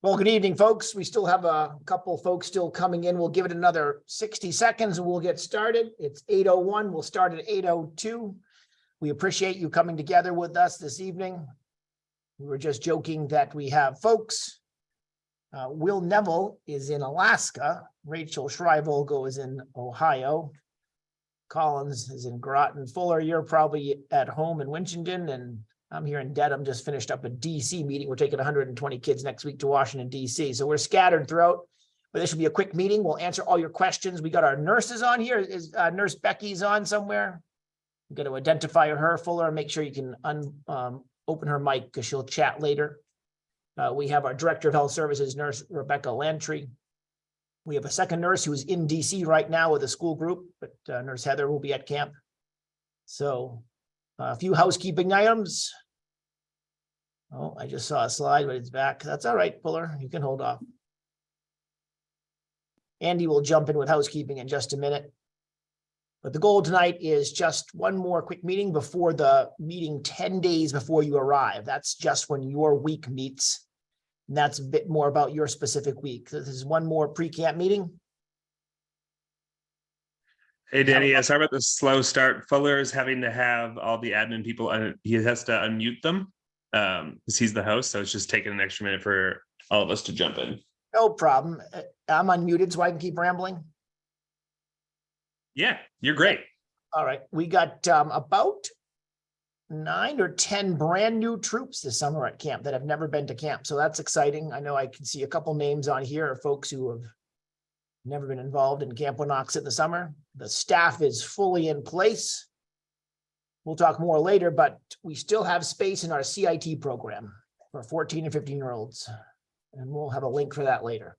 Well, good evening, folks. We still have a couple folks still coming in. We'll give it another 60 seconds and we'll get started. It's 8:01. We'll start at 8:02. We appreciate you coming together with us this evening. We were just joking that we have folks. Will Neville is in Alaska. Rachel Schreivolgo is in Ohio. Collins is in Groton. Fuller, you're probably at home in Winchendon, and I'm here in Dedham. Just finished up a DC meeting. We're taking 120 kids next week to Washington, DC. So we're scattered throughout, but this should be a quick meeting. We'll answer all your questions. We got our nurses on here. Is Nurse Becky's on somewhere? We've got to identify her, Fuller, and make sure you can open her mic because she'll chat later. We have our Director of Health Services, Nurse Rebecca Lantry. We have a second nurse who's in DC right now with a school group, but Nurse Heather will be at camp. So a few housekeeping items. Oh, I just saw a slide, but it's back. That's all right, Fuller. You can hold off. Andy will jump in with housekeeping in just a minute. But the goal tonight is just one more quick meeting before the meeting 10 days before you arrive. That's just when your week meets. And that's a bit more about your specific week. This is one more pre-camp meeting. Hey, Danny, sorry about the slow start. Fuller is having to have all the admin people, he has to unmute them because he's the host. So it's just taking an extra minute for all of us to jump in. No problem. I'm unmuted so I can keep rambling. Yeah, you're great. All right. We got about 9 or 10 brand new troops this summer at camp that have never been to camp. So that's exciting. I know I can see a couple names on here of folks who have never been involved in Camp Wanocksett in the summer. The staff is fully in place. We'll talk more later, but we still have space in our CIT program for 14 and 15-year-olds. And we'll have a link for that later.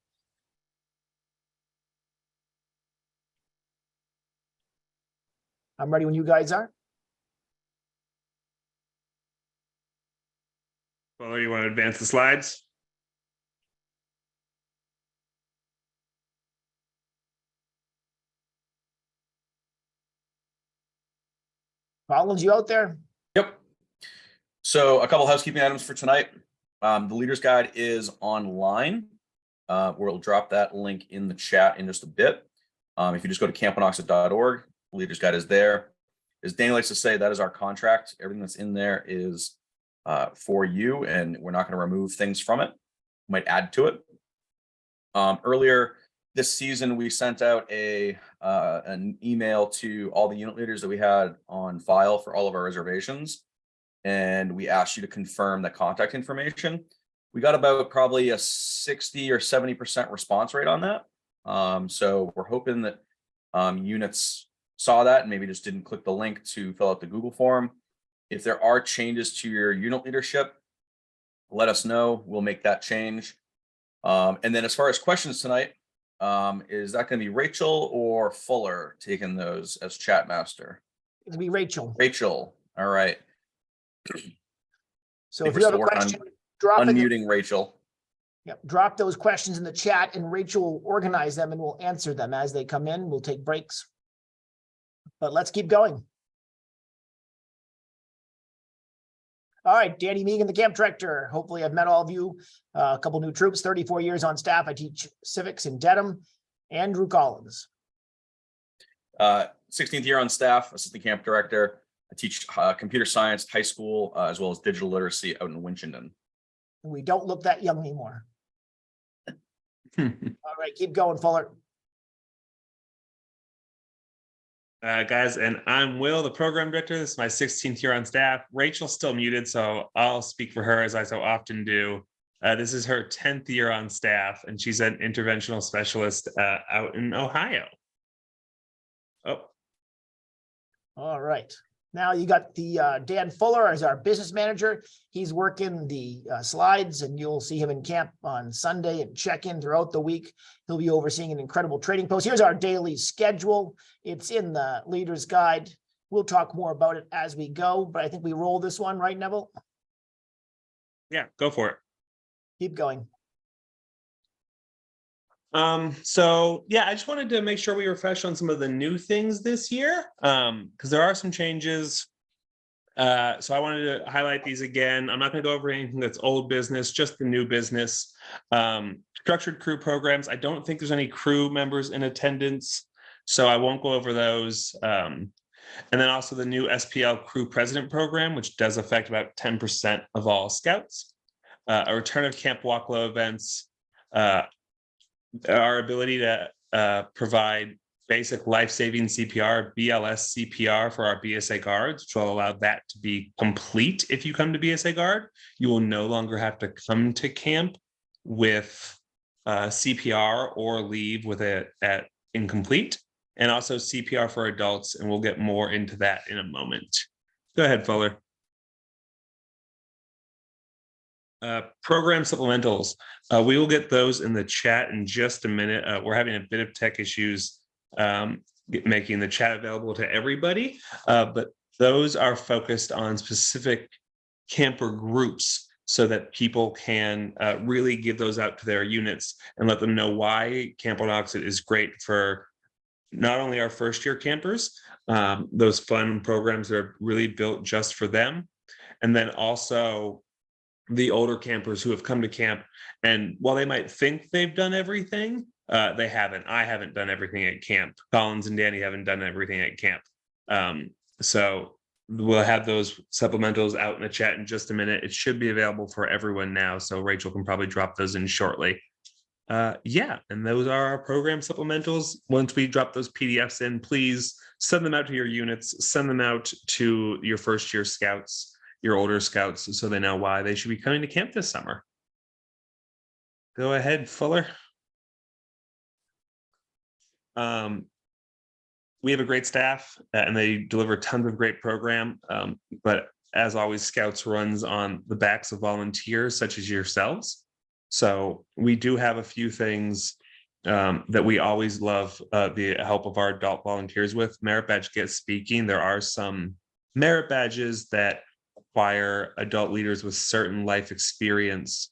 I'm ready when you guys are. Fuller, you want to advance the slides? Collins, you out there? Yep. So a couple housekeeping items for tonight. The leader's guide is online. We'll drop that link in the chat in just a bit. If you just go to campwanocksett.org, the leader's guide is there. As Danny likes to say, that is our contract. Everything that's in there is for you, and we're not going to remove things from it. We might add to it. Earlier this season, we sent out an email to all the unit leaders that we had on file for all of our reservations, and we asked you to confirm the contact information. We got about probably a 60 or 70% response rate on that. So we're hoping that units saw that and maybe just didn't click the link to fill out the Google form. If there are changes to your unit leadership, let us know. We'll make that change. And then as far as questions tonight, is that going to be Rachel or Fuller taking those as chat master? It'll be Rachel. Rachel. All right. So if you have a question, drop it. Unmuting Rachel. Yep, drop those questions in the chat and Rachel will organize them and we'll answer them as they come in. We'll take breaks. But let's keep going. All right, Danny Megan, the camp director. Hopefully I've met all of you. A couple new troops, 34 years on staff. I teach civics in Dedham. Andrew Collins. 16th year on staff, assistant camp director. I teach computer science, high school, as well as digital literacy out in Winchendon. We don't look that young anymore. All right, keep going, Fuller. Guys, and I'm Will, the program director. This is my 16th year on staff. Rachel's still muted, so I'll speak for her as I so often do. This is her 10th year on staff, and she's an interventional specialist out in Ohio. Oh. All right. Now you got the Dan Fuller as our business manager. He's working the slides, and you'll see him in camp on Sunday and check in throughout the week. He'll be overseeing an incredible trading post. Here's our daily schedule. It's in the leader's guide. We'll talk more about it as we go, but I think we roll this one, right, Neville? Yeah, go for it. Keep going. So yeah, I just wanted to make sure we refresh on some of the new things this year, because there are some changes So I wanted to highlight these again. I'm not going to go over anything that's old business, just the new business. Structured crew programs. I don't think there's any crew members in attendance, so I won't go over those. And then also the new SPL crew president program, which does affect about 10% of all scouts. A return of Camp Wanocksett events. Our ability to provide basic life-saving CPR, BLS CPR for our BSA guards, which will allow that to be complete. If you come to BSA guard, you will no longer have to come to camp with CPR or leave with it at incomplete, and also CPR for adults. And we'll get more into that in a moment. Go ahead, Fuller. Program supplementals. We will get those in the chat in just a minute. We're having a bit of tech issues making the chat available to everybody, but those are focused on specific camper groups so that people can really give those out to their units and let them know why Camp Wanocksett is great for not only our first year campers, those fun programs that are really built just for them, and then also the older campers who have come to camp, and while they might think they've done everything, they haven't. I haven't done everything at camp. Collins and Danny haven't done everything at camp. So we'll have those supplementals out in the chat in just a minute. It should be available for everyone now, so Rachel can probably drop those in shortly. Yeah, and those are our program supplementals. Once we drop those PDFs in, please send them out to your units, send them out to your first year scouts, your older scouts, so they know why they should be coming to camp this summer. Go ahead, Fuller. We have a great staff and they deliver tons of great program. But as always, Scouts runs on the backs of volunteers such as yourselves. So we do have a few things that we always love the help of our adult volunteers with. Merit badge gets speaking. There are some merit badges that require adult leaders with certain life experience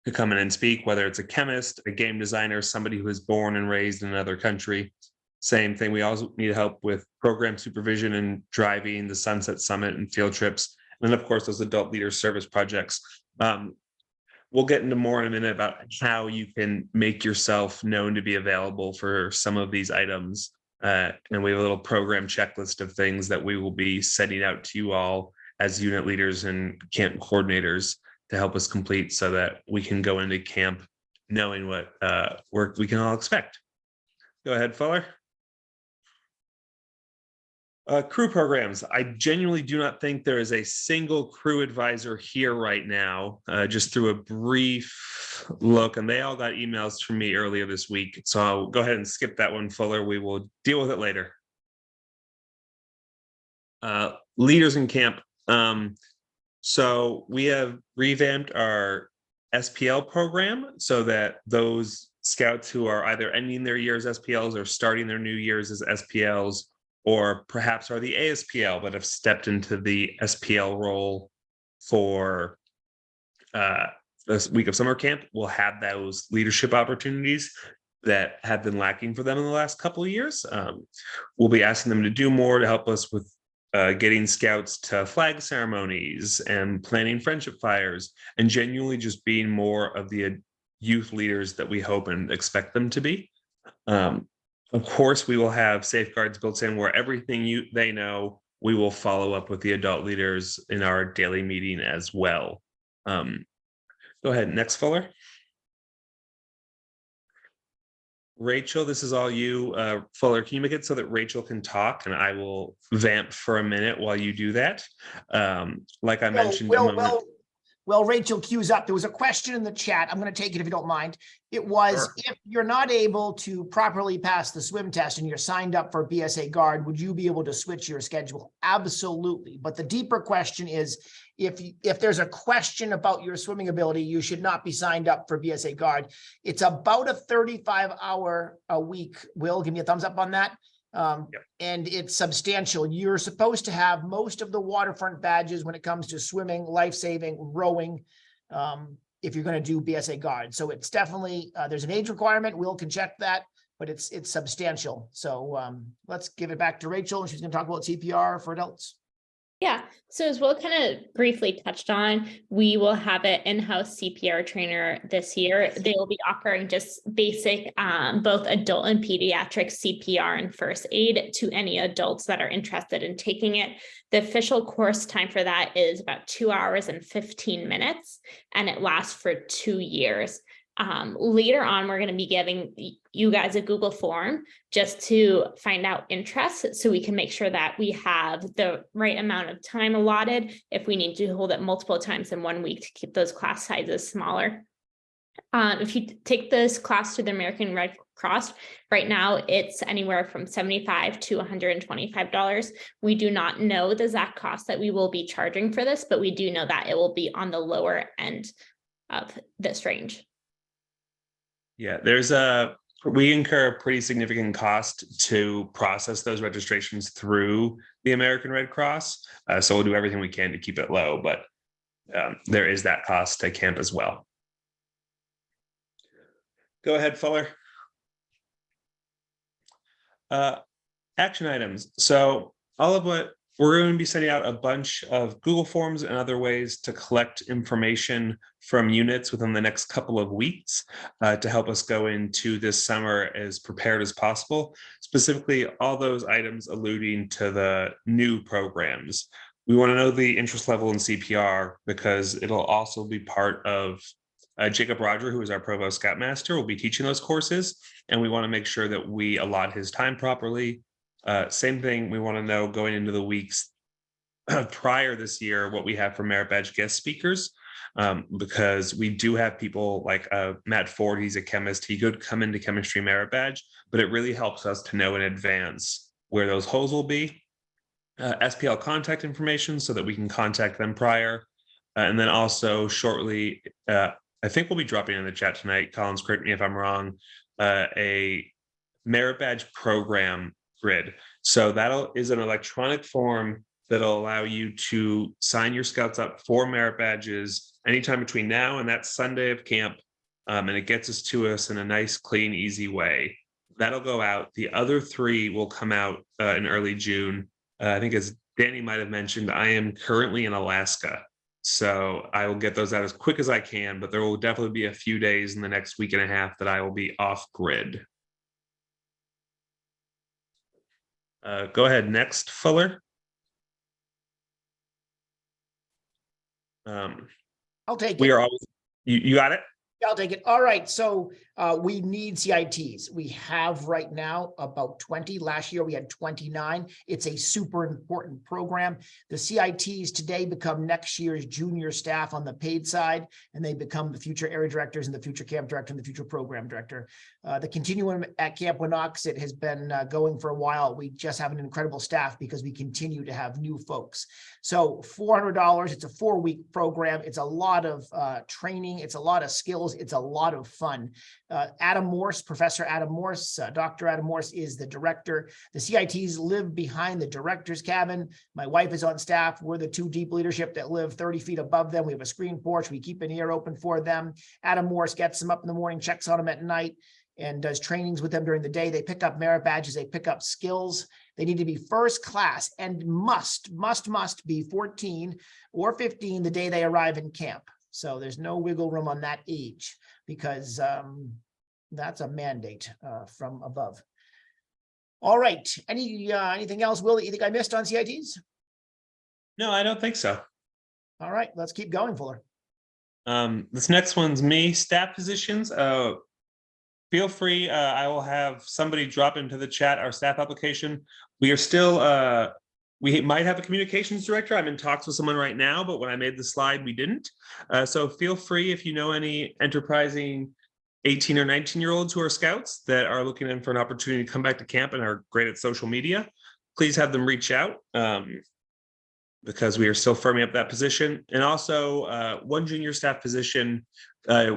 to come in and speak, whether it's a chemist, a game designer, somebody who was born and raised in another country. Same thing. We also need help with program supervision and driving, the Sunset Summit and field trips. And then, of course, those adult leader service projects. We'll get into more in a minute about how you can make yourself known to be available for some of these items. And we have a little program checklist of things that we will be sending out to you all as unit leaders and camp coordinators to help us complete so that we can go into camp knowing what work we can all expect. Go ahead, Fuller. Crew programs. I genuinely do not think there is a single crew advisor here right now, just through a brief look, and they all got emails from me earlier this week. So I'll go ahead and skip that one, Fuller. We will deal with it later. Leaders in camp. So we have revamped our SPL program so that those scouts who are either ending their year as SPLs or starting their new years as SPLs, or perhaps are the ASPL but have stepped into the SPL role for this week of summer camp, will have those leadership opportunities that have been lacking for them in the last couple of years. We'll be asking them to do more to help us with getting scouts to flag ceremonies and planning friendship fires and genuinely just being more of the youth leaders that we hope and expect them to be. Of course, we will have safeguards built in where everything they know, we will follow up with the adult leaders in our daily meeting as well. Go ahead, next, Fuller. Rachel, this is all you. Fuller, can you make it so that Rachel can talk and I will vamp for a minute while you do that? Like I mentioned. Well, Rachel queues up. There was a question in the chat. I'm going to take it if you don't mind. It was, sure. If you're not able to properly pass the swim test and you're signed up for BSA Guard, would you be able to switch your schedule? Absolutely. But the deeper question is, if there's a question about your swimming ability, you should not be signed up for BSA Guard. It's about a 35-hour a week. Will, give me a thumbs up on that. Yep. And it's substantial. You're supposed to have most of the waterfront badges when it comes to swimming, life-saving, rowing, if you're going to do BSA Guard. So it's definitely, there's an age requirement. Will can check that. but it's substantial. So let's give it back to Rachel. She's going to talk about CPR for adults. Yeah, so as Will kind of briefly touched on, we will have an in-house CPR trainer this year. They will be offering just basic, both adult and pediatric CPR and first aid to any adults that are interested in taking it. The official course time for that is about 2 hours and 15 minutes, and it lasts for 2 years. Later on, we're going to be giving you guys a Google form just to find out interest so we can make sure that we have the right amount of time allotted if we need to hold it multiple times in 1 week to keep those class sizes smaller. If you take this class to the American Red Cross, right now it's anywhere from $75 to $125. We do not know the exact cost that we will be charging for this, but we do know that it will be on the lower end of this range. Yeah, we incur a pretty significant cost to process those registrations through the American Red Cross. So we'll do everything we can to keep it low, but there is that cost to camp as well. Go ahead, Fuller. Action items. So all of what we're going to be sending out a bunch of Google Forms and other ways to collect information from units within the next couple of weeks to help us go into this summer as prepared as possible. Specifically, all those items alluding to the new programs. We want to know the interest level in CPR because it'll also be part of Jacob Roger, who is our Provost Scoutmaster, will be teaching those courses, and we want to make sure that we allot his time properly. Same thing, we want to know going into the weeks prior this year what we have for merit badge guest speakers, because we do have people like Matt Ford, he's a chemist, he could come into chemistry merit badge, but it really helps us to know in advance where those holes will be. SPL contact information so that we can contact them prior. And then also shortly, I think we'll be dropping in the chat tonight, Collins, correct me if I'm wrong, a merit badge program grid. So that is an electronic form that'll allow you to sign your scouts up for merit badges anytime between now and that Sunday of camp. And it gets us to us in a nice, clean, easy way. That'll go out. The other 3 will come out in early June. I think as Danny might have mentioned, I am currently in Alaska. So I will get those out as quick as I can, but there will definitely be a few days in the next week and a half that I will be off grid. Go ahead, next, Fuller. I'll take it. We are always, you got it? I'll take it. All right. So we need CITs. We have right now about 20. Last year we had 29. It's a super important program. The CITs today become next year's junior staff on the paid side, and they become the future area directors and the future camp director and the future program director. The continuum at Camp Wanocksett has been going for a while. We just have an incredible staff because we continue to have new folks. So $400, it's a 4-week program. It's a lot of training. It's a lot of skills. It's a lot of fun. Adam Morse, Professor Adam Morse, Dr. Adam Morse is the director. The CITs live behind the director's cabin. My wife is on staff. We're the 2 deep leadership that live 30 feet above them. We have a screen porch. We keep an ear open for them. Adam Morse gets them up in the morning, checks on them at night, and does trainings with them during the day. They pick up merit badges. They pick up skills. They need to be first class and must be 14 or 15 the day they arrive in camp. So there's no wiggle room on that age because that's a mandate from above. All right. Anything else, Will, that you think I missed on CITs? No, I don't think so. All right. Let's keep going, Fuller. This next one's me, staff positions. Feel free. I will have somebody drop into the chat our staff application. We are still, we might have a communications director. I'm in talks with someone right now, but when I made the slide, we didn't. So feel free if you know any enterprising 18 or 19-year-olds who are scouts that are looking in for an opportunity to come back to camp and are great at social media, please have them reach out because we are still firming up that position. And also 1 junior staff position.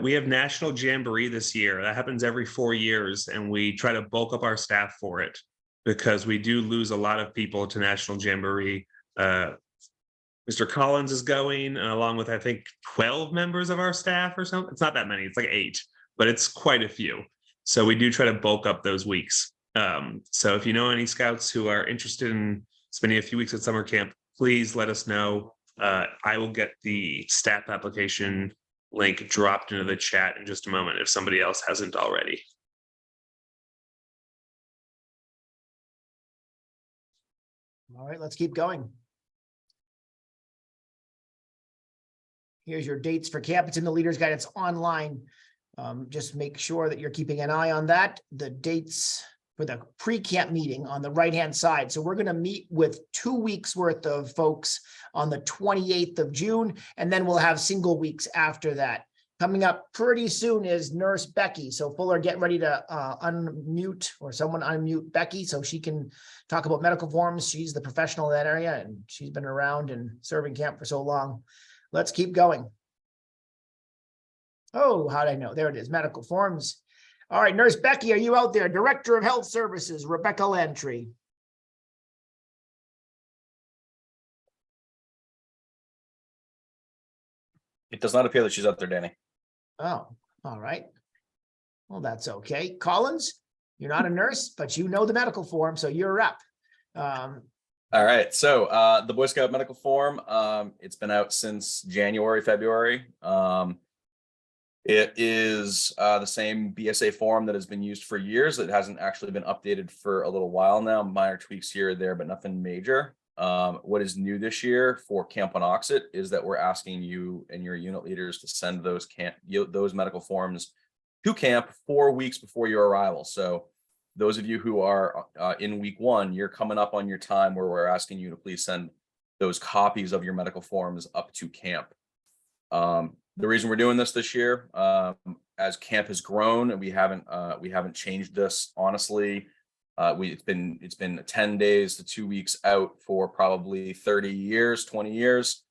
We have National Jamboree this year. That happens every 4 years, and we try to bulk up our staff for it because we do lose a lot of people to National Jamboree. Mr. Collins is going, along with, I think, 12 members of our staff or something. It's not that many. It's like 8, but it's quite a few. So we do try to bulk up those weeks. So if you know any scouts who are interested in spending a few weeks at summer camp, please let us know. I will get the staff application link dropped into the chat in just a moment if somebody else hasn't already. All right, let's keep going. Here's your dates for camp. It's in the Leader's Guide. It's online. Just make sure that you're keeping an eye on that. The dates for the pre-camp meeting on the right-hand side. So we're going to meet with 2 weeks worth of folks on the 28th of June, and then we'll have single weeks after that. Coming up pretty soon is Nurse Becky. So Fuller, get ready to unmute, or someone unmute Becky so she can talk about medical forms. She's the professional in that area, and she's been around and serving camp for so long. Let's keep going. Oh, how'd I know? There it is, medical forms. All right, Nurse Becky, are you out there? Director of Health Services, Rebecca Lantry. It does not appear that she's out there, Danny. Oh, all right. Well, that's okay. Collins, you're not a nurse, but you know the medical form, so you're up. All right. So the Boy Scout medical form, it's been out since January, February. It is the same BSA form that has been used for years. It hasn't actually been updated for a little while now. Minor tweaks here or there, but nothing major. What is new this year for Camp Wanocksett is that we're asking you and your unit leaders to send those medical forms to camp 4 weeks before your arrival. So those of you who are in week 1, you're coming up on your time where we're asking you to please send those copies of your medical forms up to camp. The reason we're doing this year, as camp has grown, and we haven't changed this honestly. It's been 10 days to 2 weeks out for probably 30 years, 20 years.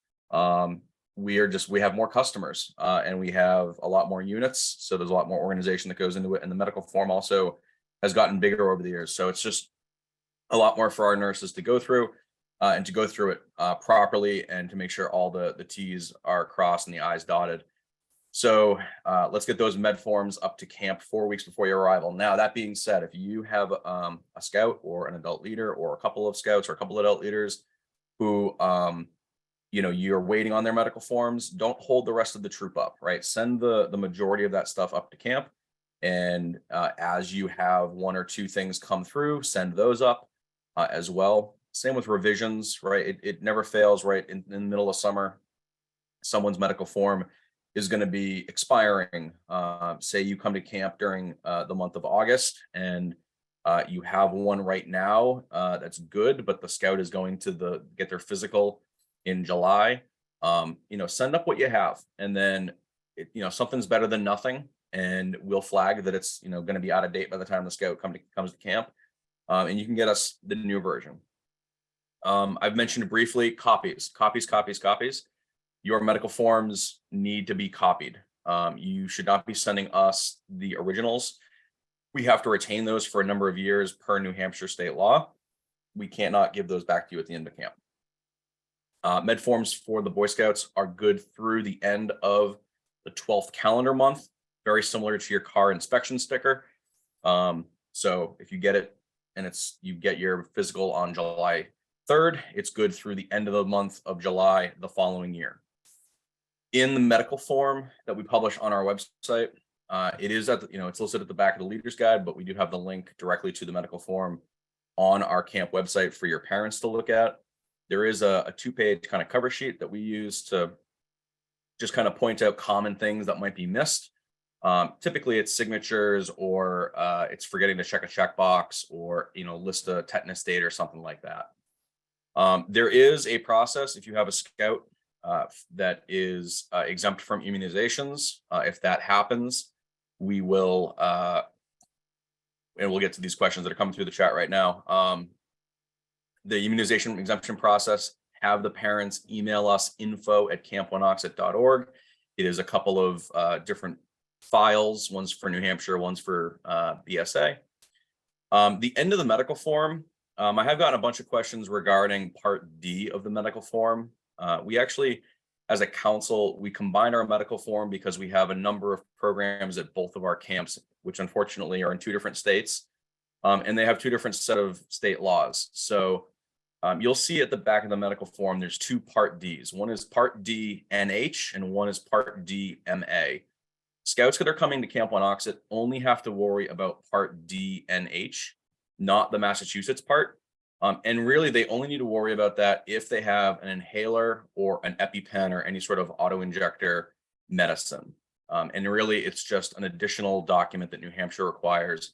We have more customers and we have a lot more units. So there's a lot more organization that goes into it. And the medical form also has gotten bigger over the years. So it's just a lot more for our nurses to go through and to go through it properly and to make sure all the T's are crossed and the I's dotted. So let's get those med forms up to camp 4 weeks before your arrival. Now, that being said, if you have a scout or an adult leader or a couple of scouts or a couple of adult leaders who, you're waiting on their medical forms, don't hold the rest of the troop up, right? Send the majority of that stuff up to camp. And as you have 1 or 2 things come through, send those up as well. Same with revisions, right? It never fails, right? In the middle of summer, someone's medical form is going to be expiring. Say you come to camp during the month of August and you have one right now that's good, but the scout is going to get their physical in July. Send up what you have, and then something's better than nothing, and we'll flag that it's going to be out of date by the time the scout comes to camp, and you can get us the new version. I've mentioned briefly copies. Your medical forms need to be copied. You should not be sending us the originals. We have to retain those for a number of years per New Hampshire state law. We cannot give those back to you at the end of camp. Med forms for the Boy Scouts are good through the end of the 12th calendar month, very similar to your car inspection sticker. So if you get it and you get your physical on July 3rd, it's good through the end of the month of July the following year. In the medical form that we publish on our website, it is it's listed at the back of the Leader's Guide, but we do have the link directly to the medical form on our camp website for your parents to look at. There is a 2-page kind of cover sheet that we use to just kind of point out common things that might be missed. Typically it's signatures, or it's forgetting to check a checkbox, or list a tetanus date or something like that. There is a process if you have a scout that is exempt from immunizations. If that happens, we will, and we'll get to these questions that are coming through the chat right now. The immunization exemption process, have the parents email us info@campwanocksett.org. It is a couple of different files, one's for New Hampshire, one's for BSA. The end of the medical form, I have gotten a bunch of questions regarding Part D of the medical form. We actually as a council, we combined our medical forum because we have a number of programs at both of our camps, which unfortunately are in 2 different states. And they have 2 different set of state laws. So you'll see at the back of the medical form, there's 2 Part Ds. One is Part D NH and one is Part D MA. Scouts that are coming to Camp Wanocksett only have to worry about Part D NH, not the Massachusetts part. And really, they only need to worry about that if they have an inhaler or an EpiPen or any sort of auto-injector medicine. And really, it's just an additional document that New Hampshire requires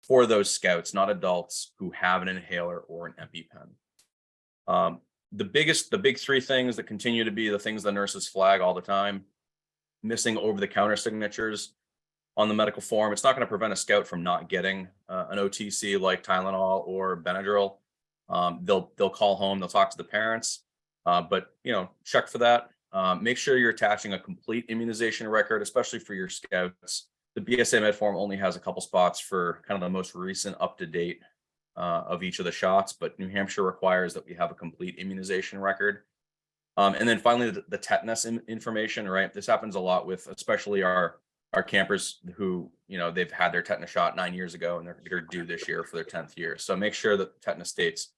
for those scouts, not adults, who have an inhaler or an EpiPen. The big 3 things that continue to be the things the nurses flag all the time: missing over-the-counter signatures on the medical form. It's not going to prevent a scout from not getting an OTC like Tylenol or Benadryl. They'll call home, they'll talk to the parents, but check for that. Make sure you're attaching a complete immunization record, especially for your scouts. The BSA Med form only has a couple spots for kind of the most recent up-to-date of each of the shots, but New Hampshire requires that we have a complete immunization record. And then finally, the tetanus information, right? This happens a lot with especially our campers who, they've had their tetanus shot 9 years ago and they're due this year for their 10th year. So make sure that the tetanus dates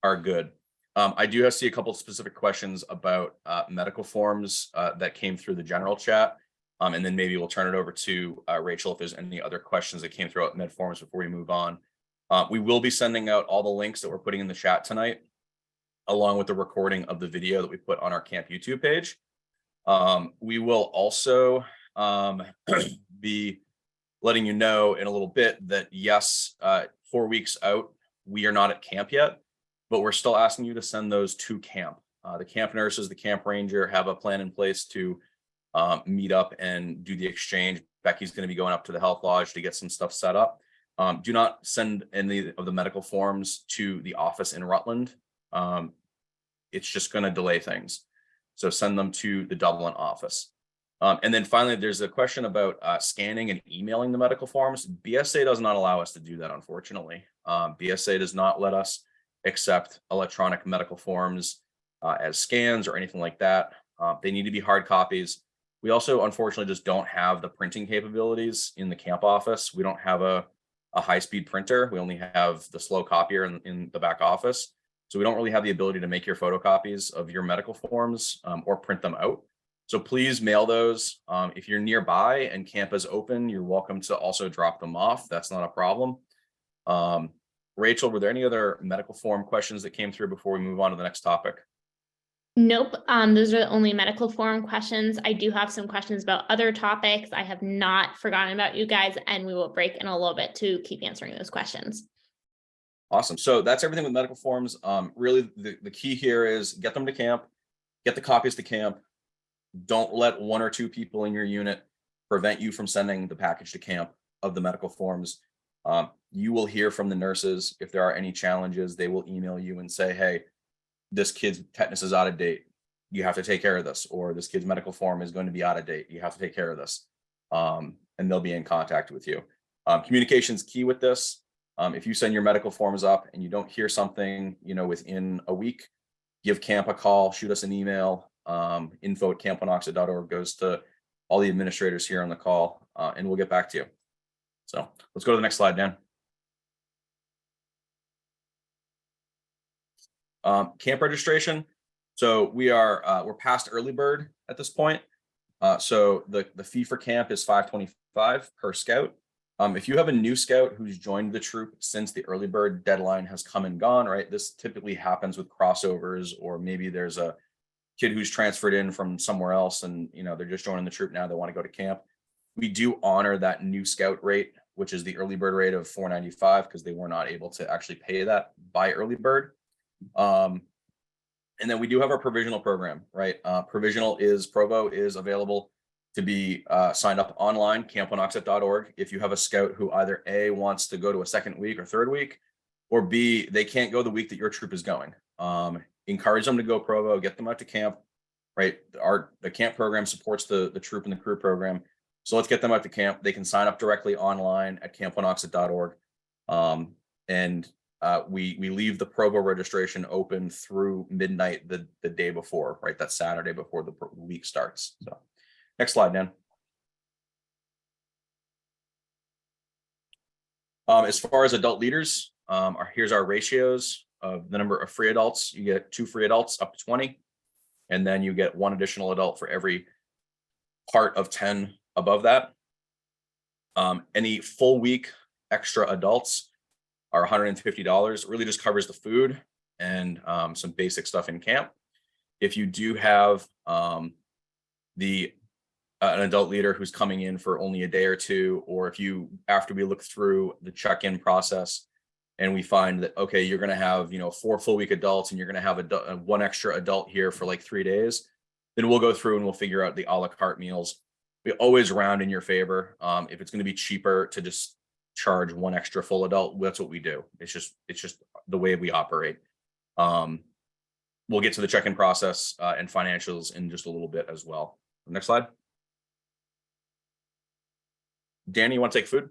are good. I do see a couple of specific questions about medical forms that came through the general chat. And then maybe we'll turn it over to Rachel if there's any other questions that came through med forms before we move on. We will be sending out all the links that we're putting in the chat tonight, along with the recording of the video that we put on our camp YouTube page. We will also be letting you know in a little bit that yes, 4 weeks out, we are not at camp yet, but we're still asking you to send those to camp. The camp nurses, the camp ranger have a plan in place to meet up and do the exchange. Becky's going to be going up to the health lodge to get some stuff set up. Do not send any of the medical forms to the office in Rutland. It's just going to delay things. So send them to the Dublin office. And then finally, there's a question about scanning and emailing the medical forms. BSA does not allow us to do that, unfortunately. BSA does not let us accept electronic medical forms as scans or anything like that. They need to be hard copies. We also, unfortunately, just don't have the printing capabilities in the camp office. We don't have a high-speed printer. We only have the slow copier in the back office. So we don't really have the ability to make your photocopies of your medical forms or print them out. So please mail those. If you're nearby and camp is open, you're welcome to also drop them off. That's not a problem. Rachel, were there any other medical form questions that came through before we move on to the next topic? Nope. Those are the only medical forum questions. I do have some questions about other topics. I have not forgotten about you guys, and we will break in a little bit to keep answering those questions. Awesome. So that's everything with medical forms. Really, the key here is get them to camp, get the copies to camp. Don't let 1 or 2 people in your unit prevent you from sending the package to camp of the medical forms. You will hear from the nurses. If there are any challenges, they will email you and say, hey, this kid's tetanus is out of date. You have to take care of this. Or this kid's medical form is going to be out of date. You have to take care of this. And they'll be in contact with you. Communication is key with this. If you send your medical forms up and you don't hear something, within a week, give camp a call, shoot us an email. info@campwanocksett.org goes to all the administrators here on the call, and we'll get back to you. So let's go to the next slide, Dan. Camp registration. So we're past early bird at this point. So the fee for camp is $525 per scout. If you have a new scout who's joined the troop since the early bird deadline has come and gone, right? This typically happens with crossovers, or maybe there's a kid who's transferred in from somewhere else and they're just joining the troop now, they want to go to camp. We do honor that new scout rate, which is the early bird rate of $495, because they were not able to actually pay that by early bird. And then we do have our provisional program, right? Provisional Provo is available to be signed up online, campwanocksett.org. If you have a scout who either A, wants to go to a second week or third week, or B, they can't go the week that your troop is going. Encourage them to go Provo, get them out to camp, right? The camp program supports the troop and the crew program. So let's get them out to camp. They can sign up directly online at campwanocksett.org. And we leave the Provo registration open through midnight the day before, right? That Saturday before the week starts. So next slide, Dan. As far as adult leaders, here's our ratios of the number of free adults. You get 2 free adults up to 20, and then you get 1 additional adult for every part of 10 above that. Any full week extra adults are $150. It really just covers the food and some basic stuff in camp. If you do have an adult leader who's coming in for only a day or 2, or if you, after we look through the check-in process and we find that, okay, you're going to have, 4 full week adults and you're going to have 1 extra adult here for like 3 days, then we'll go through and we'll figure out the a la carte meals. We always round in your favor. If it's going to be cheaper to just charge 1 extra full adult, that's what we do. It's just the way we operate. We'll get to the check-in process and financials in just a little bit as well. Next slide. Danny, you want to take food?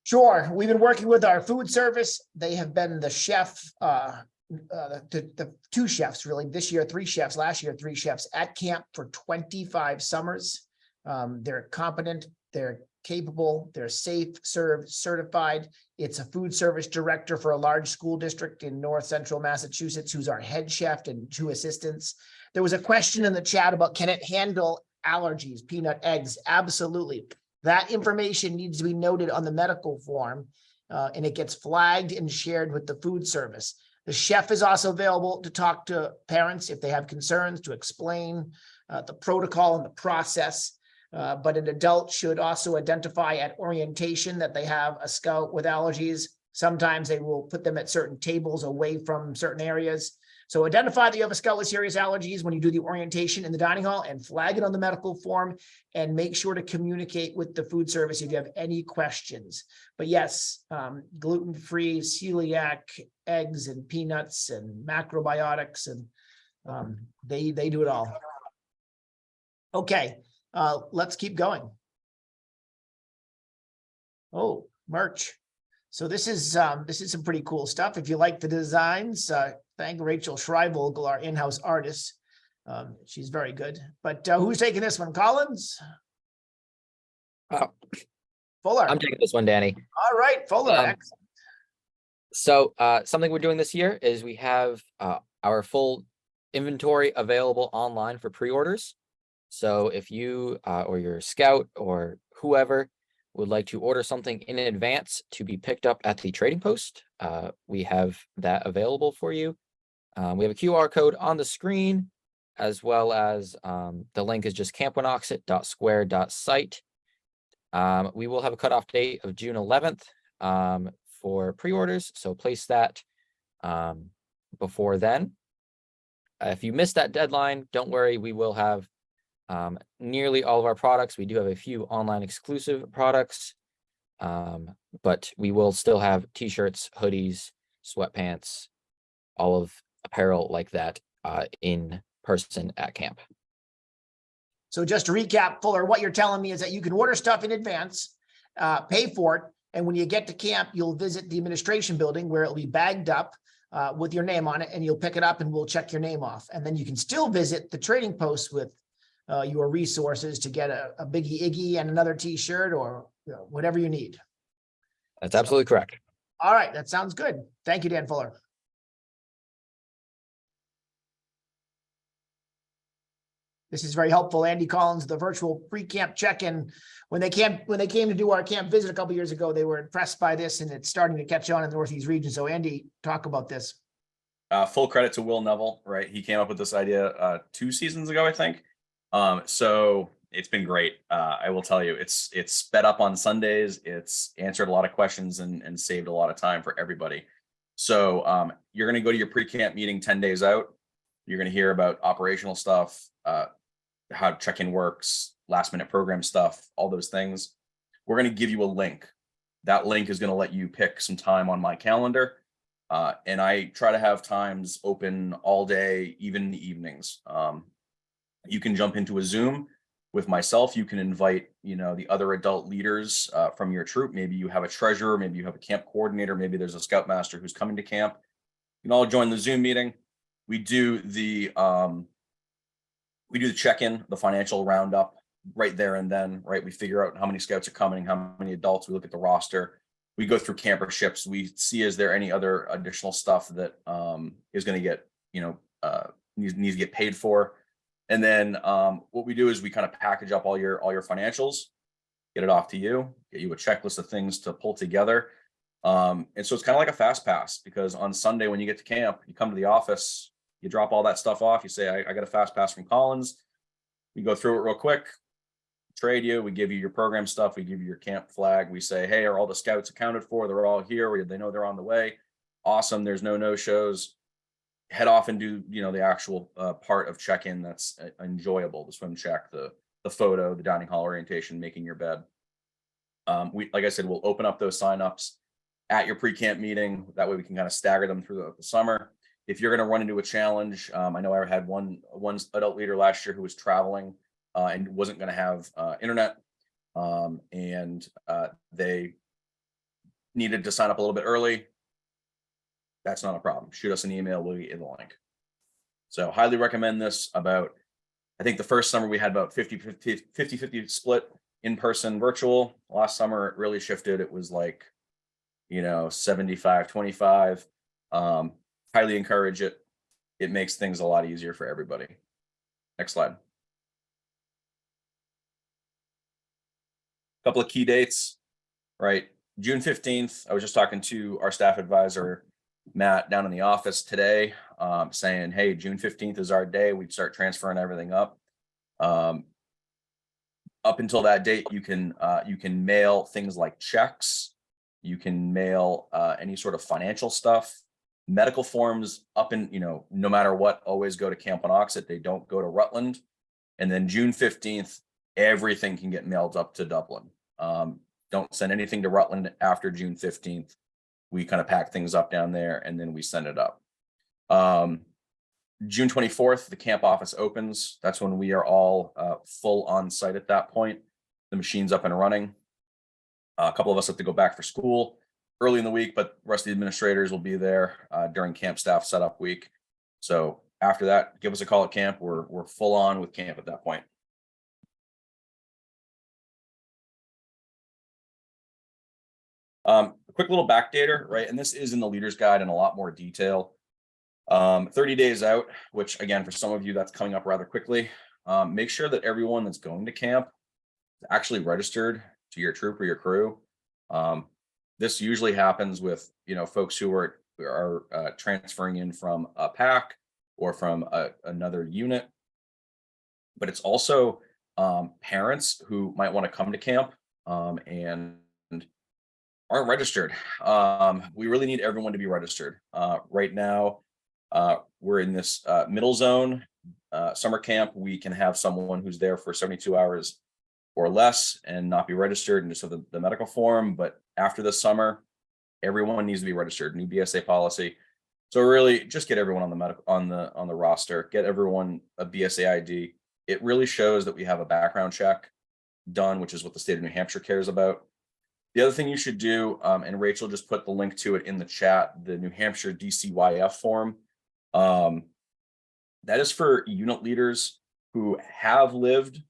Sure. We've been working with our food service. They have been the chef, the 2 chefs really this year, 3 chefs, last year, 3 chefs at camp for 25 summers. They're competent, they're capable, they're safe, served, certified. It's a food service director for a large school district in north central Massachusetts, who's our head chef and 2 assistants. There was a question in the chat about, can it handle allergies, peanut, eggs? Absolutely. That information needs to be noted on the medical form, and it gets flagged and shared with the food service. The chef is also available to talk to parents if they have concerns, to explain the protocol and the process. But an adult should also identify at orientation that they have a scout with allergies. Sometimes they will put them at certain tables away from certain areas. So identify that you have a scout with serious allergies when you do the orientation in the dining hall, and flag it on the medical form, and make sure to communicate with the food service if you have any questions. But yes, gluten-free, celiac, eggs and peanuts and macrobiotics, and they do it all. Okay. Let's keep going. Oh, merch. So this is some pretty cool stuff. If you like the designs, thank Rachel Schreibel, our in-house artist. She's very good. But who's taking this one? Collins? Fuller. I'm taking this one, Danny. All right, Fuller. Excellent. So something we're doing this year is we have our full inventory available online for pre-orders. So if you or your scout or whoever would like to order something in advance to be picked up at the trading post, we have that available for you. We have a QR code on the screen, as well as the link is just campwanocksett.square.site. We will have a cutoff date of June 11th for pre-orders, so place that before then. If you missed that deadline, don't worry, we will have nearly all of our products. We do have a few online exclusive products, but we will still have t-shirts, hoodies, sweatpants, all of apparel like that in person at camp. So just to recap, Fuller, what you're telling me is that you can order stuff in advance, pay for it, and when you get to camp, you'll visit the administration building where it'll be bagged up with your name on it, and you'll pick it up and we'll check your name off. And then you can still visit the trading post with your resources to get a Biggie Iggy and another t-shirt, or whatever you need. That's absolutely correct. All right, that sounds good. Thank you, Dan Fuller. This is very helpful. Andy Collins, the virtual pre-camp check-in. When they came to do our camp visit a couple of years ago, they were impressed by this, and it's starting to catch on in the Northeast region. So Andy, talk about this. Full credit to Will Neville, right? He came up with this idea 2 seasons ago, I think. So it's been great. I will tell you, it's sped up on Sundays. It's answered a lot of questions and saved a lot of time for everybody. So you're going to go to your pre-camp meeting 10 days out. You're going to hear about operational stuff, how check-in works, last minute program stuff, all those things. We're going to give you a link. That link is going to let you pick some time on my calendar. And I try to have times open all day, even in the evenings. You can jump into a Zoom With myself, you can invite, the other adult leaders from your troop. Maybe you have a treasurer, maybe you have a camp coordinator, maybe there's a scoutmaster who's coming to camp. You can all join the Zoom meeting. We do the check-in, the financial roundup right there and then, right? We figure out how many scouts are coming, how many adults. We look at the roster. We go through camperships. We see, is there any other additional stuff that is going to get, needs to get paid for. And then what we do is we kind of package up all your financials, get it off to you, get you a checklist of things to pull together. And so it's kind of like a fast pass, because on Sunday when you get to camp, you come to the office, you drop all that stuff off. You say, I got a fast pass from Collins. We go through it real quick, trade you. We give you your program stuff. We give you your camp flag. We say, hey, are all the scouts accounted for? They're all here. They know they're on the way. Awesome. There's no shows. Head off and do, the actual part of check-in that's enjoyable, the swim check, the photo, the dining hall orientation, making your bed. Like I said, we'll open up those signups at your pre-camp meeting. That way we can kind of stagger them through the summer. If you're going to run into a challenge, I know I had one adult leader last year who was traveling and wasn't going to have internet, and they needed to sign up a little bit early. That's not a problem. Shoot us an email. We'll get you the link. So highly recommend this. I think the first summer we had about 50-50 split in person, virtual. Last summer it really shifted. It was like, 75-25. Highly encourage it. It makes things a lot easier for everybody. Next slide. A couple of key dates, right? June 15th, I was just talking to our staff advisor, Matt, down in the office today, saying, hey, June 15th is our day. We'd start transferring everything up. Up until that date, you can mail things like checks. You can mail any sort of financial stuff. Medical forms up in, no matter what, always go to Camp Wanocksett. They don't go to Rutland. And then June 15th, everything can get mailed up to Dublin. Don't send anything to Rutland after June 15th. We kind of pack things up down there and then we send it up. June 24th, the camp office opens. That's when we are all full on site at that point. The machine's up and running. A couple of us have to go back for school early in the week, but the rest of the administrators will be there during camp staff setup week. So after that, give us a call at camp. We're full on with camp at that point. A quick little backdater, right? And this is in the leader's guide in a lot more detail. 30 days out, which again, for some of you, that's coming up rather quickly. Make sure that everyone that's going to camp is actually registered to your troop or your crew. This usually happens with, folks who are transferring in from a pack or from another unit. But it's also parents who might want to come to camp and aren't registered. We really need everyone to be registered. Right now, we're in this middle zone. Summer camp, we can have someone who's there for 72 hours or less and not be registered and just have the medical form. But after the summer, everyone needs to be registered. New BSA policy. So really, just get everyone on the roster. Get everyone a BSA ID. It really shows that we have a background check done, which is what the state of New Hampshire cares about. The other thing you should do, and Rachel just put the link to it in the chat, the New Hampshire DCYF form. That is for unit leaders who have lived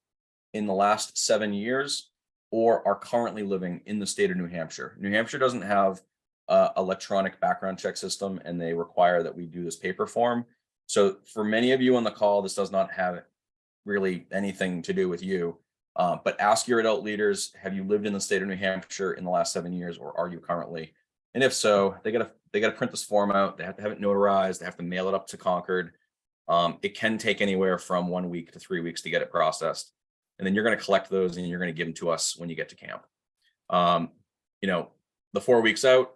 in the last 7 years or are currently living in the state of New Hampshire. New Hampshire doesn't have an electronic background check system, and they require that we do this paper form. So for many of you on the call, this does not have really anything to do with you. But ask your adult leaders, have you lived in the state of New Hampshire in the last 7 years, or are you currently? And if so, they gotta print this form out. They have to have it notarized. They have to mail it up to Concord. It can take anywhere from 1 week to 3 weeks to get it processed. And then you're going to collect those and you're going to give them to us when you get to camp. The 4 weeks out,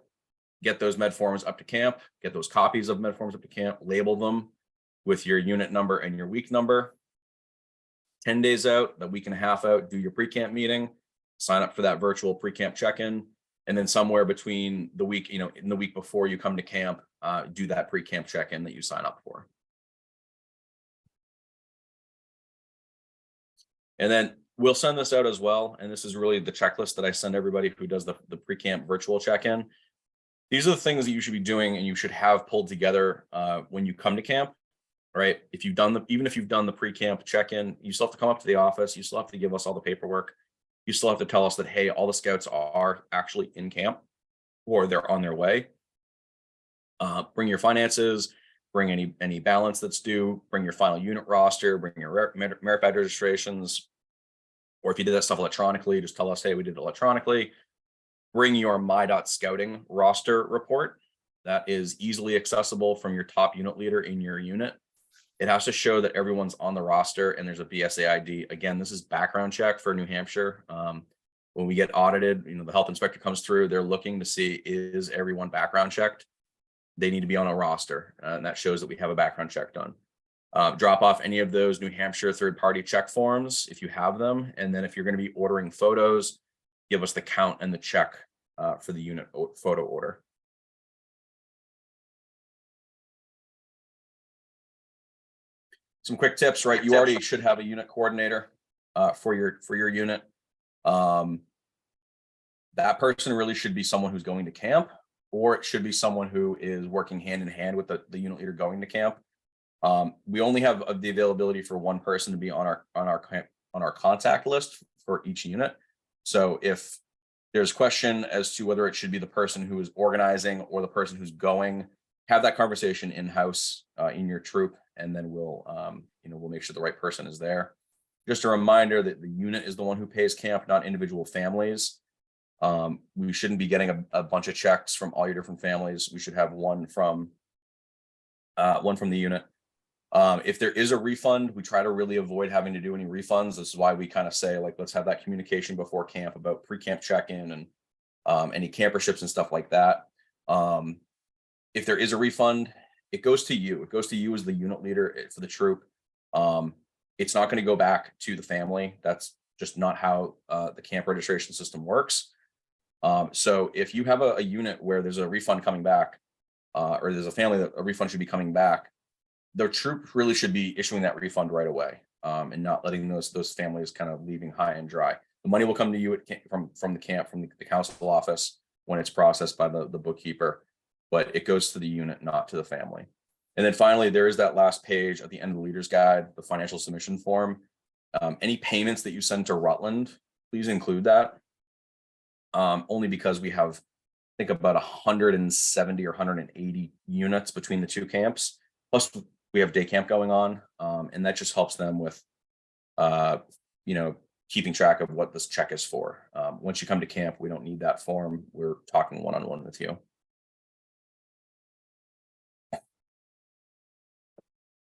get those med forms up to camp, get those copies of med forms up to camp, label them with your unit number and your week number. 10 days out, a week and a half out, do your pre-camp meeting, sign up for that virtual pre-camp check-in. And then somewhere between the week, in the week before you come to camp, do that pre-camp check-in that you sign up for. And then We'll send this out as well. And this is really the checklist that I send everybody who does the pre-camp virtual check-in. These are the things that you should be doing and you should have pulled together when you come to camp, right? If you've done even if you've done the pre-camp check-in, you still have to come up to the office. You still have to give us all the paperwork. You still have to tell us that, hey, all the scouts are actually in camp or they're on their way. Bring your finances, bring any balance that's due, bring your final unit roster, bring your merit badge registrations. Or if you did that stuff electronically, just tell us, hey, we did it electronically. Bring your my.scouting roster report. That is easily accessible from your top unit leader in your unit. It has to show that everyone's on the roster and there's a BSA ID. Again, this is background check for New Hampshire. When we get audited, the health inspector comes through, they're looking to see, is everyone background checked? They need to be on a roster, and that shows that we have a background check done. Drop off any of those New Hampshire third-party check forms if you have them. And then if you're going to be ordering photos, give us the count and the check for the unit photo order. Some quick tips, right? You already should have a unit coordinator for your unit. That person really should be someone who's going to camp, or it should be someone who is working hand in hand with the unit leader going to camp. We only have the availability for one person to be on our contact list for each unit. So if there's question as to whether it should be the person who is organizing or the person who's going, have that conversation in-house in your troop, and then we'll make sure the right person is there. Just a reminder that the unit is the one who pays camp, not individual families. We shouldn't be getting a bunch of checks from all your different families. We should have one from the unit. If there is a refund, we try to really avoid having to do any refunds. This is why we kind of say, like, let's have that communication before camp about pre-camp check-in and any camperships and stuff like that. If there is a refund, it goes to you. It goes to you as the unit leader for the troop. It's not going to go back to the family. That's just not how the camp registration system works. So if you have a unit where there's a refund coming back, or there's a family that a refund should be coming back, the troop really should be issuing that refund right away, and not letting those families kind of leaving high and dry. The money will come to you from the camp, from the council office when it's processed by the bookkeeper, but it goes to the unit, not to the family. And then finally, there is that last page at the end of the leader's guide, the financial submission form. Any payments that you send to Rutland, please include that. Only because we have, I think, about 170 or 180 units between the two camps. Plus we have day camp going on. And that just helps them with, keeping track of what this check is for. Once you come to camp, we don't need that form. We're talking one-on-one with you.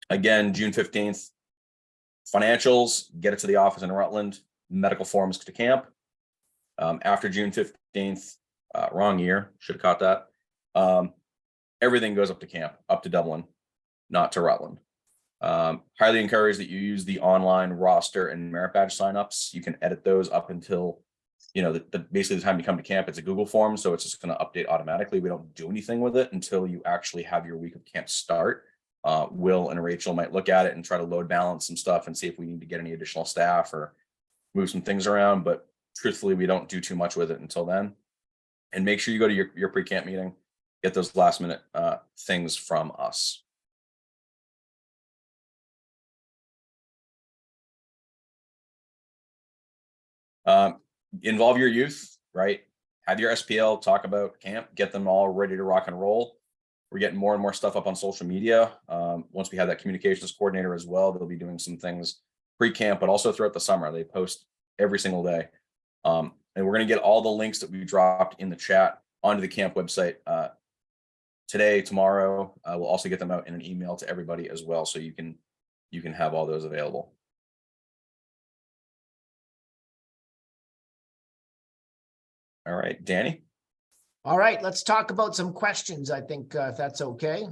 Again, June 15th, financials, get it to the office in Rutland, medical forms to camp. After June 15th, wrong year, should have caught that. Everything goes up to camp, up to Dublin, not to Rutland. Highly encourage that you use the online roster and merit badge signups. You can edit those up until, basically the time you come to camp. It's a Google form, so it's just going to update automatically. We don't do anything with it until you actually have your week of camp start. Will and Rachel might look at it and try to load balance some stuff and see if we need to get any additional staff or move some things around. But truthfully, we don't do too much with it until then. And make sure you go to your pre-camp meeting, get those last minute things from us. Involve your youth, right? Have your SPL talk about camp, get them all ready to rock and roll. We're getting more and more stuff up on social media. Once we have that communications coordinator as well, they'll be doing some things pre-camp, but also throughout the summer. They post every single day. And we're going to get all the links that we dropped in the chat onto the camp website today, tomorrow. We'll also get them out in an email to everybody as well, so you can have all those available. All right, Danny. All right, let's talk about some questions, I think, if that's okay.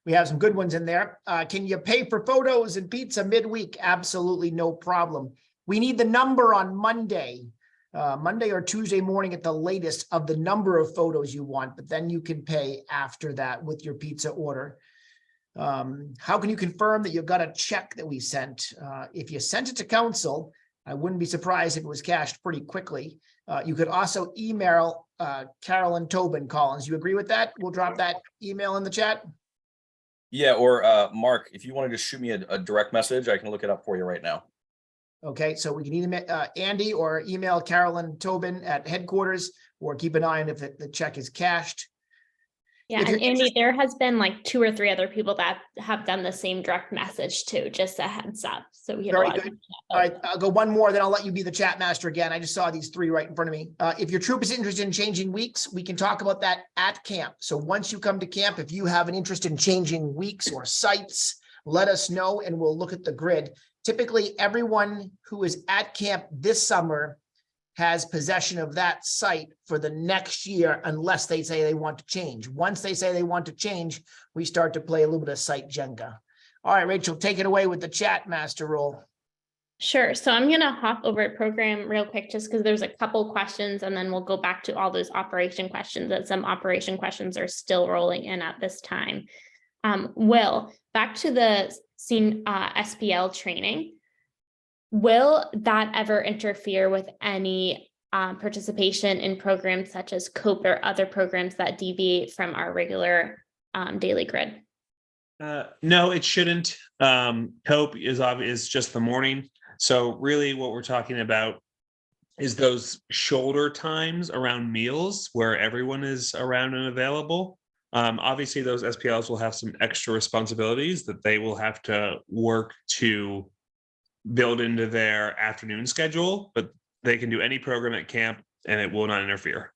We have some good ones in there. Can you pay for photos and pizza midweek? Absolutely no problem. We need the number on Monday or Tuesday morning at the latest of the number of photos you want, but then you can pay after that with your pizza order. How can you confirm that you got a check that we sent? If you sent it to council, I wouldn't be surprised if it was cashed pretty quickly. You could also email Carolyn Tobin Collins. You agree with that? We'll drop that email in the chat. Yeah, or Mark, if you want to just shoot me a direct message, I can look it up for you right now. Okay, so we can either Andy or email Carolyn Tobin at headquarters, or keep an eye on if the check is cashed. Yeah, If and you're Andy, there has been like 2 or 3 other people that have done the same direct message too, just a heads up. So we have a Very lot of good. people All right, I'll go one more, then I'll let you be the chat master again. I just saw these 3 right in front of me. If your troop is interested in changing weeks, we can talk about that at camp. So once you come to camp, if you have an interest in changing weeks or sites, let us know and we'll look at the grid. Typically, everyone who is at camp this summer has possession of that site for the next year, unless they say they want to change. Once they say they want to change, we start to play a little bit of site Jenga. All right, Rachel, take it away with the chat master role. Sure. So I'm going to hop over to program real quick, just because there's a couple questions, and then we'll go back to all those operation questions, and some operation questions are still rolling in at this time. Will, back to the SPL training. Will that ever interfere with any participation in programs such as COPE or other programs that deviate from our regular daily grid? No, it shouldn't. COPE is just the morning. So really what we're talking about is those shoulder times around meals where everyone is around and available. Obviously those SPLs will have some extra responsibilities that they will have to work to build into their afternoon schedule, but they can do any program at camp and it will not interfere.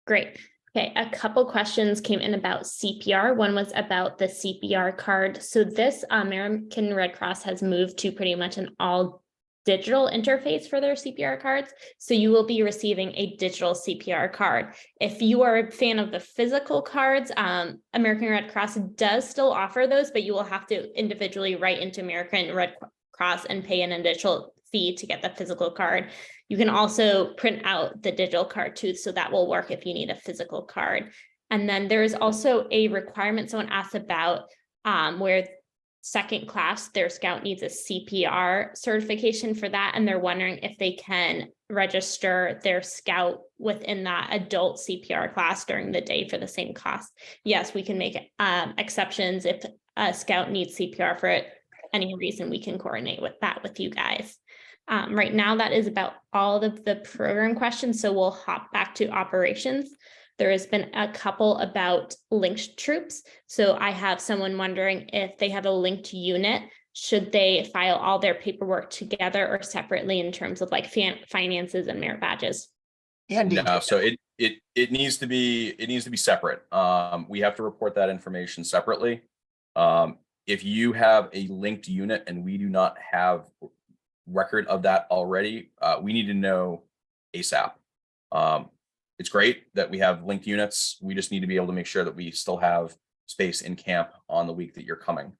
Great. Okay, a couple questions came in about CPR. One was about the CPR card. So this American Red Cross has moved to pretty much an all digital interface for their CPR cards. So you will be receiving a digital CPR card. If you are a fan of the physical cards, American Red Cross does still offer those, but you will have to individually write into American Red Cross and pay an additional fee to get the physical card. You can also print out the digital card too, so that will work if you need a physical card. And then there is also a requirement someone asked about where second class, their scout needs a CPR certification for that, and they're wondering if they can register their scout within that adult CPR class during the day for the same cost. Yes, we can make exceptions if a scout needs CPR for it. Any reason, we can coordinate with that with you guys. Right now, that is about all of the program questions. So we'll hop back to operations. There has been a couple about linked troops. So I have someone wondering if they have a linked unit, should they file all their paperwork together or separately in terms of like finances and merit badges? Andy. No, so it needs to be separate. We have to report that information separately. If you have a linked unit and we do not have record of that already, we need to know ASAP. It's great that we have linked units. We just need to be able to make sure that we still have space in camp on the week that you're coming.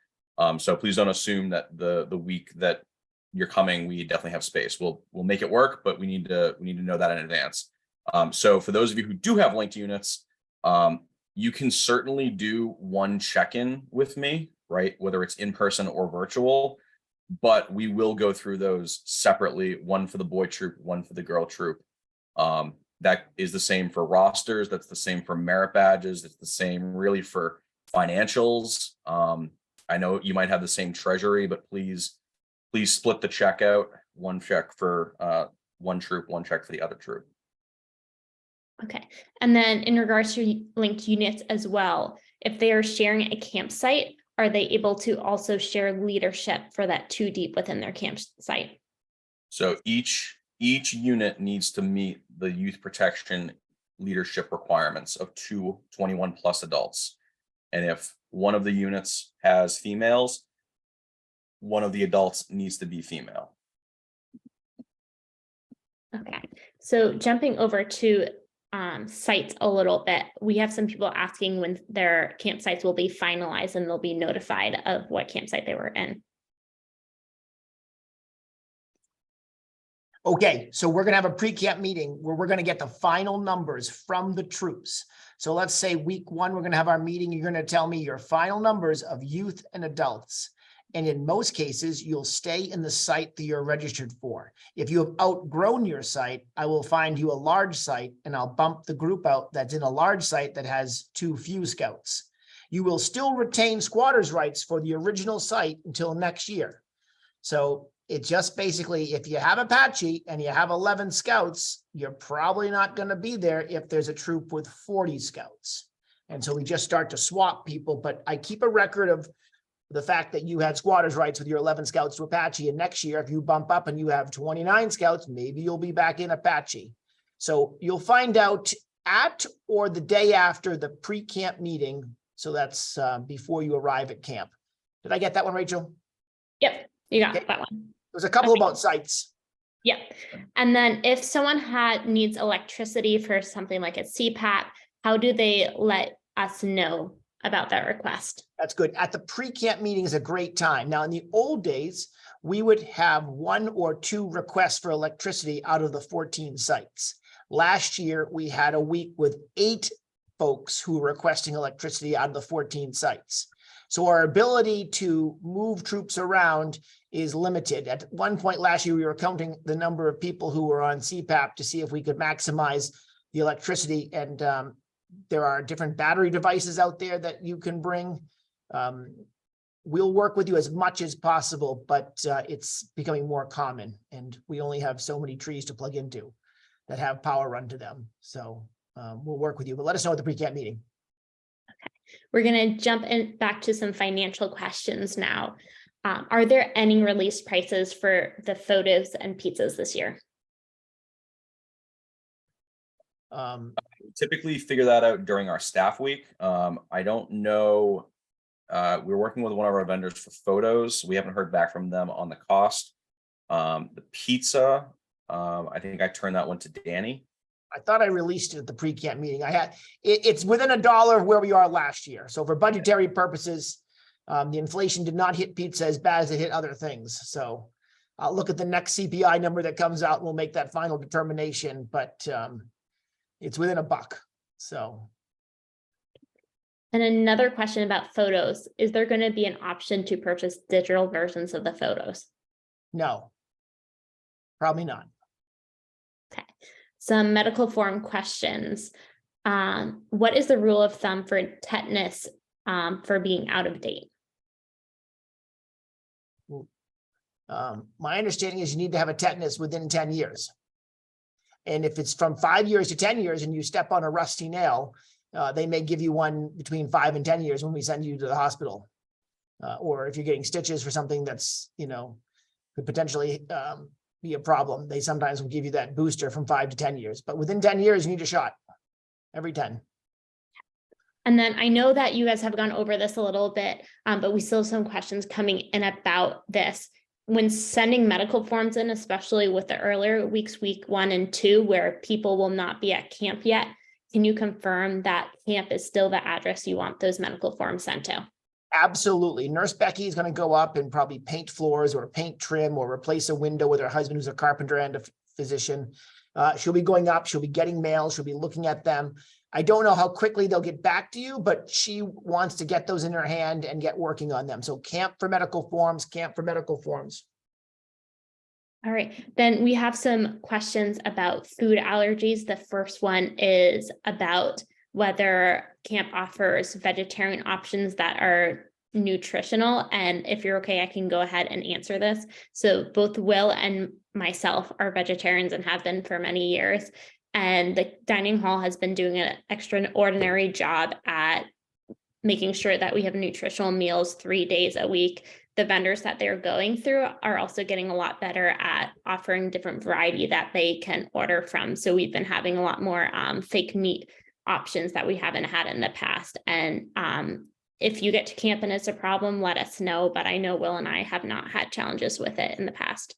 So please don't assume that the week that you're coming, we definitely have space. We'll make it work, but we need to know that in advance. So for those of you who do have linked units, you can certainly do one check-in with me, right? Whether it's in person or virtual, but we will go through those separately, one for the boy troop, one for the girl troop. That is the same for rosters. That's the same for merit badges. It's the same really for financials. I know you might have the same treasury, but please split the check out. One check for one troop, one check for the other troop. Okay. And then in regards to linked units as well, if they are sharing a campsite, are they able to also share leadership for that 2 deep within their campsite? So each unit needs to meet the youth protection leadership requirements of 2 21+ adults. And if one of the units has females, one of the adults needs to be female. Okay. So jumping over to sites a little bit, we have some people asking when their campsites will be finalized and they'll be notified of what campsite they were in. Okay, so we're gonna have a pre-camp meeting where we're gonna get the final numbers from the troops. So let's say week 1, we're gonna have our meeting. You're gonna tell me your final numbers of youth and adults. And in most cases, you'll stay in the site that you're registered for. If you have outgrown your site, I will find you a large site and I'll bump the group out that's in a large site that has too few scouts. You will still retain squatters' rights for the original site until next year. So it just basically, if you have Apache and you have 11 scouts, you're probably not going to be there if there's a troop with 40 scouts. And so we just start to swap people, but I keep a record of the fact that you had squatters' rights with your 11 scouts to Apache. And next year, if you bump up and you have 29 scouts, maybe you'll be back in Apache. So you'll find out at or the day after the pre-camp meeting. So that's before you arrive at camp. Did I get that one, Rachel? Yep, you got Okay. that one. There's a couple about sites. Yep. And then if someone needs electricity for something like a CPAP, how do they let us know about that request? That's good. At the pre-camp meeting is a great time. Now, in the old days, we would have 1 or 2 requests for electricity out of the 14 sites. Last year, we had a week with 8 folks who were requesting electricity out of the 14 sites. So our ability to move troops around is limited. At one point last year, we were counting the number of people who were on CPAP to see if we could maximize the electricity. And there are different battery devices out there that you can bring. We'll work with you as much as possible, but it's becoming more common. And we only have so many trees to plug into that have power run to them. So we'll work with you, but let us know at the pre-camp meeting. We're going to jump in back to some financial questions now. Are there any release prices for the photos and pizzas this year? Typically figure that out during our staff week. I don't know. We're working with one of our vendors for photos. We haven't heard back from them on the cost. The pizza, I think I turned that one to Danny. I thought I released it at the pre-camp meeting. It's within $1 of where we are last year. So for budgetary purposes, the inflation did not hit pizza as bad as it hit other things. So I'll look at the next CPI number that comes out and we'll make that final determination, but it's within $1. So. And another question about photos. Is there going to be an option to purchase digital versions of the photos? No, probably not. Okay. Some medical form questions. What is the rule of thumb for tetanus for being out of date? My understanding is you need to have a tetanus within 10 years. And if it's from 5 years to 10 years and you step on a rusty nail, they may give you one between 5 and 10 years when we send you to the hospital. Or if you're getting stitches for something that's, could potentially be a problem, they sometimes will give you that booster from 5 to 10 years. But within 10 years, you need a shot every 10. And then I know that you guys have gone over this a little bit, but we still have some questions coming in about this. When sending medical forms in, especially with the earlier weeks, week 1 and 2, where people will not be at camp yet, can you confirm that camp is still the address you want those medical forms sent to? Absolutely. Nurse Becky is going to go up and probably paint floors or paint trim or replace a window with her husband, who's a carpenter and a physician. She'll be going up. She'll be getting mail. She'll be looking at them. I don't know how quickly they'll get back to you, but she wants to get those in her hand and get working on them. So camp for medical forms, camp for medical forms. All right, then we have some questions about food allergies. The first one is about whether camp offers vegetarian options that are nutritional. And if you're okay, I can go ahead and answer this. So both Will and myself are vegetarians and have been for many years. And the dining hall has been doing an extraordinary job at making sure that we have nutritional meals 3 days a week. The vendors that they're going through are also getting a lot better at offering different variety that they can order from. So we've been having a lot more fake meat options that we haven't had in the past. And if you get to camp and it's a problem, let us know. But I know Will and I have not had challenges with it in the past.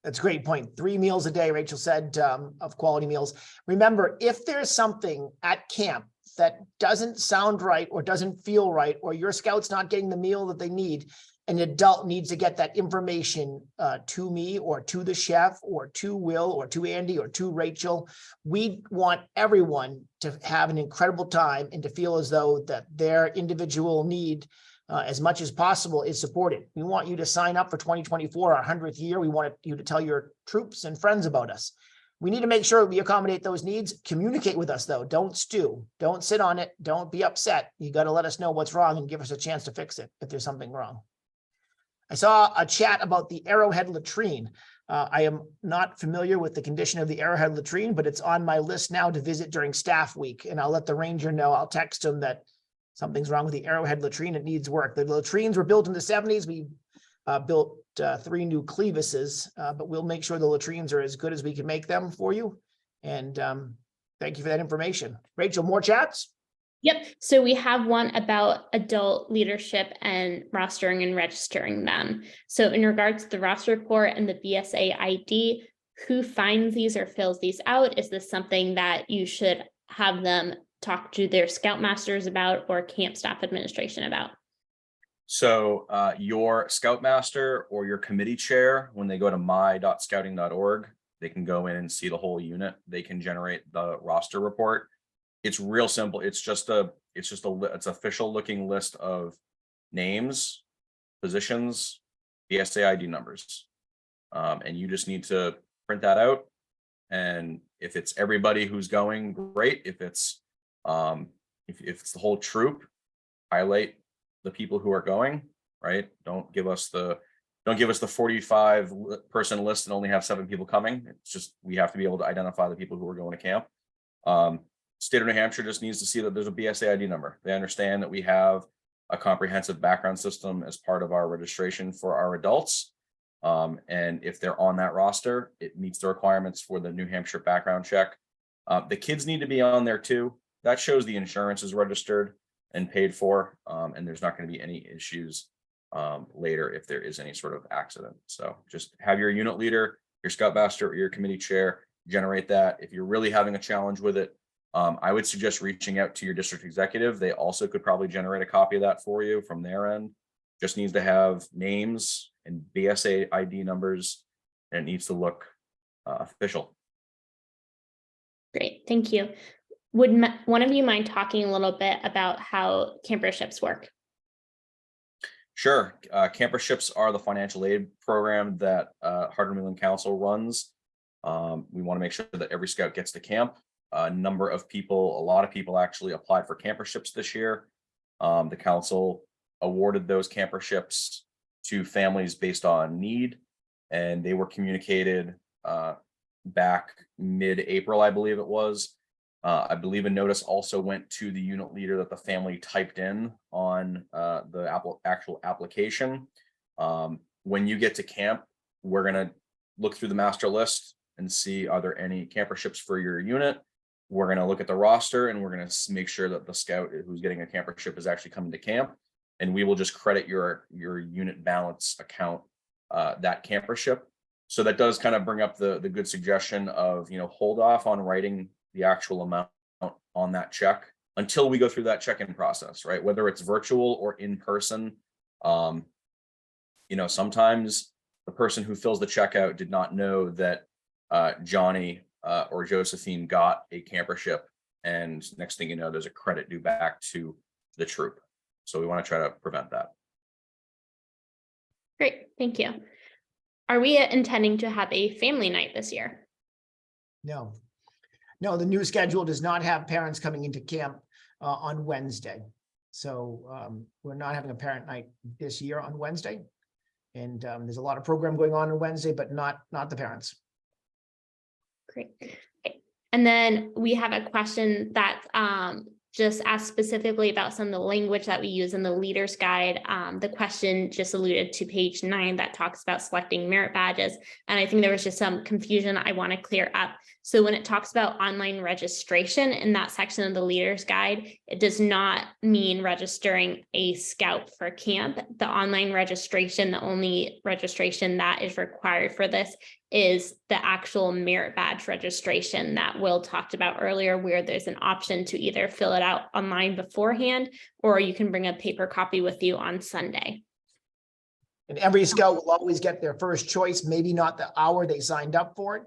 That's a great point. 3 meals a day, Rachel said, of quality meals. Remember, if there's something at camp that doesn't sound right or doesn't feel right, or your scout's not getting the meal that they need, an adult needs to get that information to me or to the chef or to Will or to Andy or to Rachel. We want everyone to have an incredible time and to feel as though that their individual need as much as possible is supported. We want you to sign up for 2024, our 100th year. We want you to tell your troops and friends about us. We need to make sure we accommodate those needs. Communicate with us, though. Don't stew. Don't sit on it. Don't be upset. You got to let us know what's wrong and give us a chance to fix it if there's something wrong. I saw a chat about the Arrowhead latrine. I am not familiar with the condition of the Arrowhead latrine, but it's on my list now to visit during staff week. And I'll let the ranger know. I'll text him that something's wrong with the Arrowhead latrine. It needs work. The latrines were built in the 70s. We built 3 new clevises, but we'll make sure the latrines are as good as we can make them for you. And thank you for that information. Rachel, more chats? Yep. So we have one about adult leadership and rostering and registering them. So in regards to the roster report and the BSA ID, who finds these or fills these out? Is this something that you should have them talk to their scoutmasters about or camp staff administration about? So your scoutmaster or your committee chair, when they go to my.scouting.org, they can go in and see the whole unit. They can generate the roster report. It's real simple. It's official looking list of names, positions, BSA ID numbers. And you just need to print that out. And if it's everybody who's going, great. If it's the whole troop, highlight the people who are going, right? Don't give us the 45 person list and only have 7 people coming. It's just, we have to be able to identify the people who are going to camp. State of New Hampshire just needs to see that there's a BSA ID number. They understand that we have a comprehensive background system as part of our registration for our adults. And if they're on that roster, it meets the requirements for the New Hampshire background check. The kids need to be on there too. That shows the insurance is registered and paid for, and there's not going to be any issues later if there is any sort of accident. So just have your unit leader, your scoutmaster, or your committee chair generate that. If you're really having a challenge with it, I would suggest reaching out to your district executive. They also could probably generate a copy of that for you from their end. Just needs to have names and BSA ID numbers, and it needs to look official. Great, thank you. Would one of you mind talking a little bit about how camperships work? Sure. Camperships are the financial aid program that Hardin-Wheeling Council runs. We want to make sure that every scout gets to camp. A lot of people actually applied for camperships this year. The council awarded those camperships to families based on need, and they were communicated back mid-April, I believe it was. I believe a notice also went to the unit leader that the family typed in on the actual application. When you get to camp, we're going to look through the master list and see, are there any camperships for your unit? We're going to look at the roster and we're going to make sure that the scout who's getting a campership is actually coming to camp. And we will just credit your unit balance account that campership. So that does kind of bring up the good suggestion of, hold off on writing the actual amount on that check until we go through that check-in process, right? Whether it's virtual or in person. Sometimes the person who fills the check out did not know that Johnny or Josephine got a campership, and next thing you know, there's a credit due back to the troop. So we want to try to prevent that. Great, thank you. Are we intending to have a family night this year? No, the new schedule does not have parents coming into camp on Wednesday. So we're not having a parent night this year on Wednesday. And there's a lot of program going on Wednesday, but not the parents. Great. Okay. And then we have a question that just asked specifically about some of the language that we use in the leader's guide. The question just alluded to page 9 that talks about selecting merit badges. And I think there was just some confusion I want to clear up. So when it talks about online registration in that section of the leader's guide, it does not mean registering a scout for camp. The online registration, the only registration that is required for this is the actual merit badge registration that Will talked about earlier, where there's an option to either fill it out online beforehand, or you can bring a paper copy with you on Sunday. And every scout will always get their first choice, maybe not the hour they signed up for it.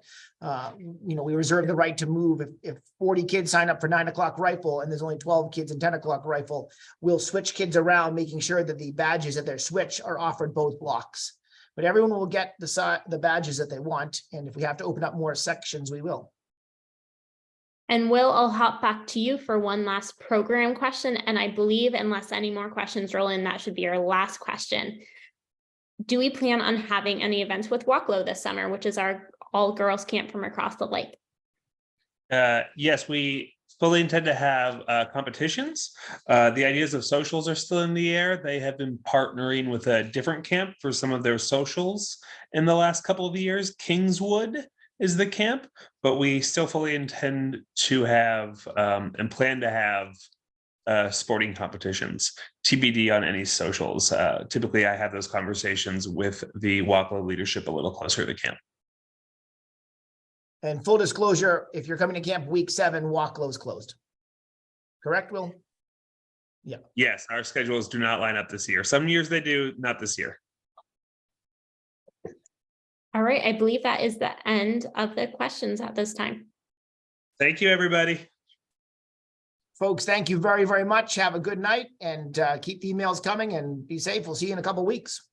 We reserve the right to move. If 40 kids sign up for 9 o'clock rifle and there's only 12 kids in 10 o'clock rifle, we'll switch kids around, making sure that the badges at their switch are offered both blocks. But everyone will get the badges that they want. And if we have to open up more sections, we will. And Will, I'll hop back to you for one last program question. And I believe unless any more questions roll in, that should be our last question. Do we plan on having any events with Walklow this summer, which is our all-girls camp from across the lake? Yes, we fully intend to have competitions. The ideas of socials are still in the air. They have been partnering with a different camp for some of their socials in the last couple of years. Kingswood is the camp, but we still fully intend to have and plan to have sporting competitions. TBD on any socials. Typically, I have those conversations with the Walklow leadership a little closer to camp. And full disclosure, if you're coming to camp week 7, Walklow's closed. Correct, Will? Yes, our schedules do not line up this year. Some years they do, not this year. All right, I believe that is the end of the questions at this time. Thank you, everybody. Folks, thank you very, very much. Have a good night and keep the emails coming and be safe. We'll see you in a couple of weeks.